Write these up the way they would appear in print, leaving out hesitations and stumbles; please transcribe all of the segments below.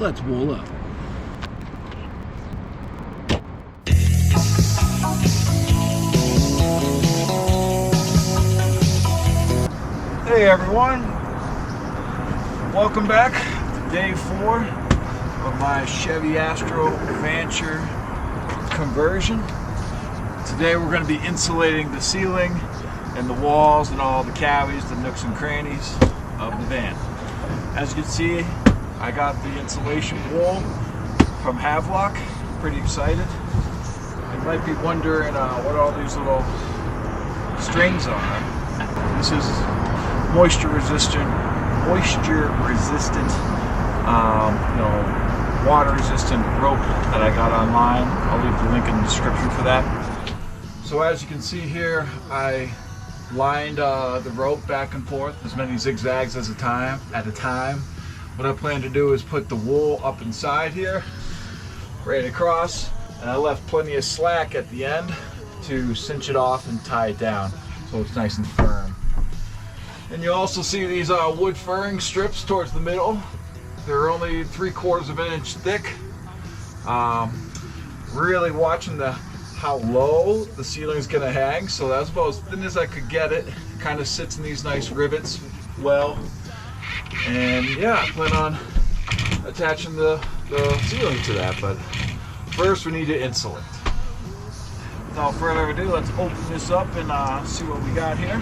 let's wool up. Hey everyone, welcome back to day 4 of my Chevy Astro Vanture conversion. Today we're going to be insulating the ceiling and the walls and all the cavities, the nooks and crannies of the van. As you can see, I got the insulation wool from Havelock. Pretty excited. You might be wondering what all these little strings are. This is moisture resistant, water resistant rope that I got online. I'll leave the link in the description for that. So as you can see here, I lined the rope back and forth, as many zigzags at a time. What I plan to do is put the wool up inside here, right across, and I left plenty of slack at the end to cinch it off and tie it down so it's nice and firm. And you also see these wood furring strips towards the middle. They're only 3/4 of an inch thick. Really watching how low the ceiling is going to hang, so that's about as thin as I could get it. Kind of sits in these nice rivets well, and yeah, I plan on attaching the ceiling to that, but first we need to insulate. Without further ado, let's open this up and see what we got here.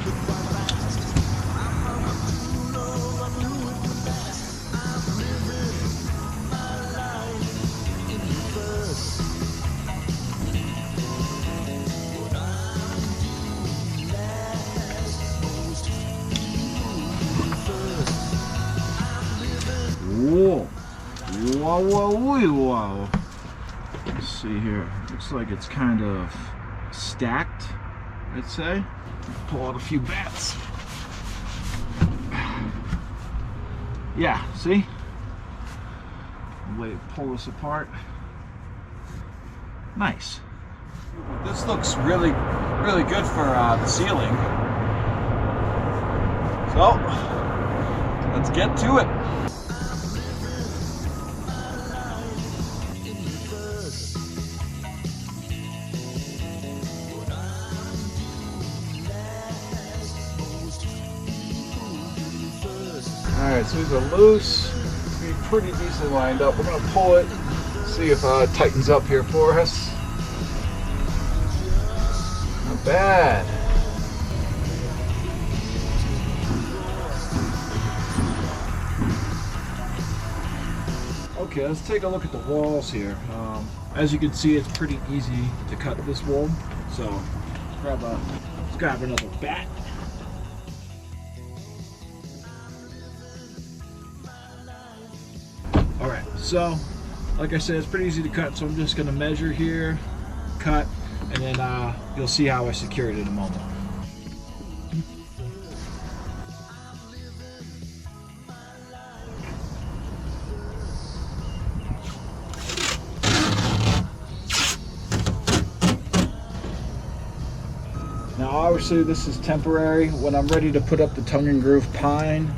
Whoa. Wow, wow, wow. Let's see here. Looks like it's kind of stacked, I'd say. Pull out a few bats. Yeah, see? Way to pull this apart. Nice. This looks really good for the ceiling. So, let's get to it. Alright, so these are loose. Be pretty decently lined up. We're going to pull it, see if it tightens up here for us. Not bad. Okay, let's take a look at the walls here. As you can see, it's pretty easy to cut this wool. So, let's grab another bat. Alright, so like I said, it's pretty easy to cut, so I'm just going to measure here, cut, and then you'll see how I secure it in a moment. Now obviously this is temporary. When I'm ready to put up the tongue and groove pine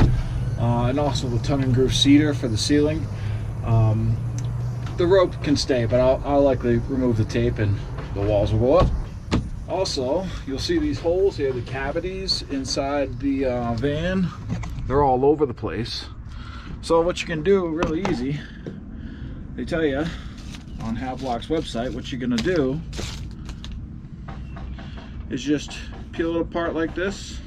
and also the tongue and groove cedar for the ceiling, the rope can stay, but I'll likely remove the tape and the walls will go up. Also, you'll see these holes here, the cavities inside the van. They're all over the place. So what you can do, really easy, they tell you on Havelock's website, what you're gonna do is just peel it apart like this.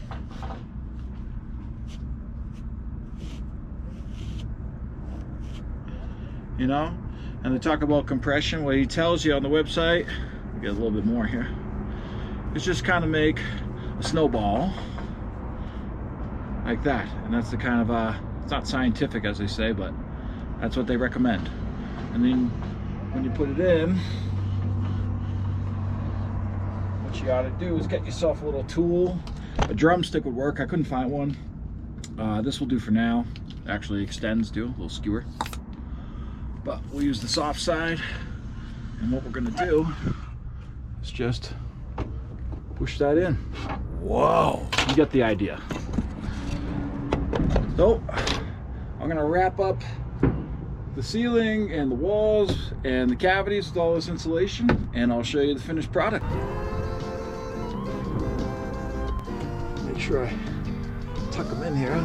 You know, and they talk about compression. What he tells you on the website, we get a little bit more here, is just kind of make a snowball like that. And that's the kind of, it's not scientific as they say, but that's what they recommend. And then when you put it in, what you ought to do is get yourself a little tool. A drumstick would work. I couldn't find one. This will do for now. It actually extends too, a little skewer. But we'll use the soft side, and what we're gonna do is just push that in. Whoa, you get the idea. So I'm gonna wrap up the ceiling and the walls and the cavities with all this insulation, and I'll show you the finished product. Make sure I tuck them in here.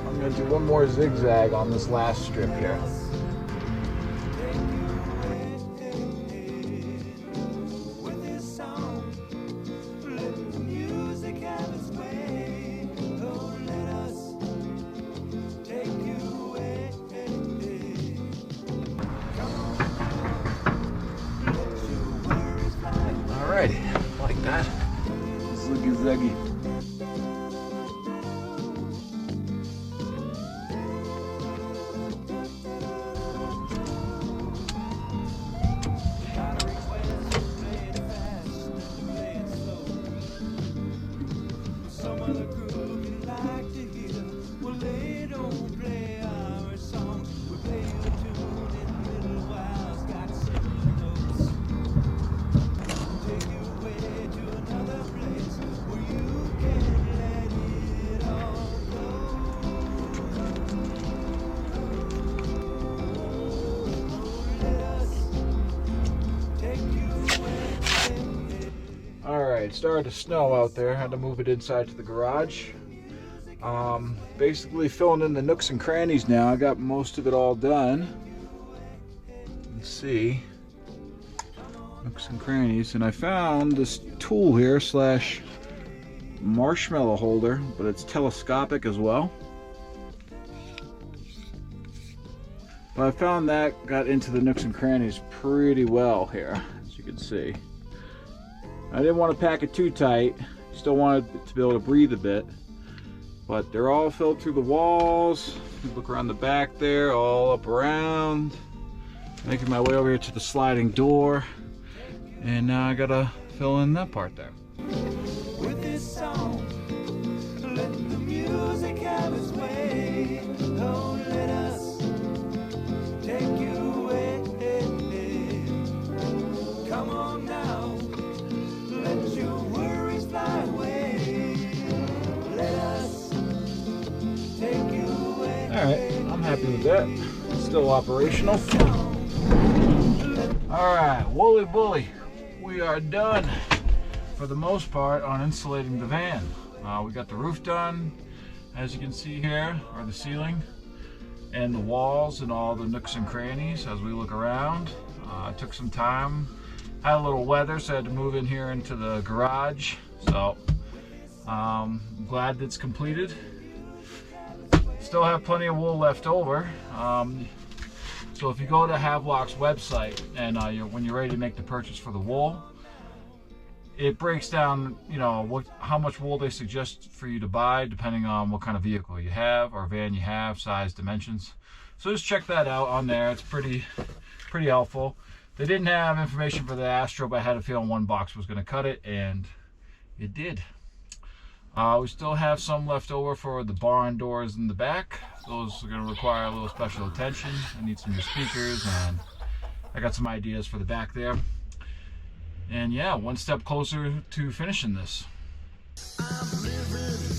I'm going to do one more zigzag on this last strip here. Alrighty, like that. Ziggy-zaggy. It started to snow out there. I had to move it inside to the garage. Basically filling in the nooks and crannies now. I got most of it all done. Let's see. Nooks and crannies. And I found this tool here slash marshmallow holder, but it's telescopic as well. But I found that got into the nooks and crannies pretty well here, as you can see. I didn't want to pack it too tight, still wanted it to be able to breathe a bit, but they're all filled through the walls. Look around the back there, all up around. Making my way over here to the sliding door, and now I gotta fill in that part there. With this song, let the music have its way. Oh, let us take you away. Come on now. Let your worries fly away. Let us take you away. Alright, I'm happy with that. It's still operational. Alright, Wooly Bully. We are done for the most part on insulating the van. We got the roof done, as you can see here, or the ceiling, and the walls and all the nooks and crannies as we look around. It took some time. Had a little weather, so I had to move in here into the garage. So I'm glad it's completed. Still have plenty of wool left over. So if you go to Havelock's website and when you're ready to make the purchase for the wool, it breaks down, you know, how much wool they suggest for you to buy, depending on what kind of vehicle you have or van you have, size, dimensions. So just check that out on there. It's pretty helpful. They didn't have information for the Astro, but I had a feeling one box was going to cut it, and it did. We still have some left over for the barn doors in the back. Those are going to require a little special attention. I need some new speakers, and I got some ideas for the back there. And yeah, one step closer to finishing this. I'm living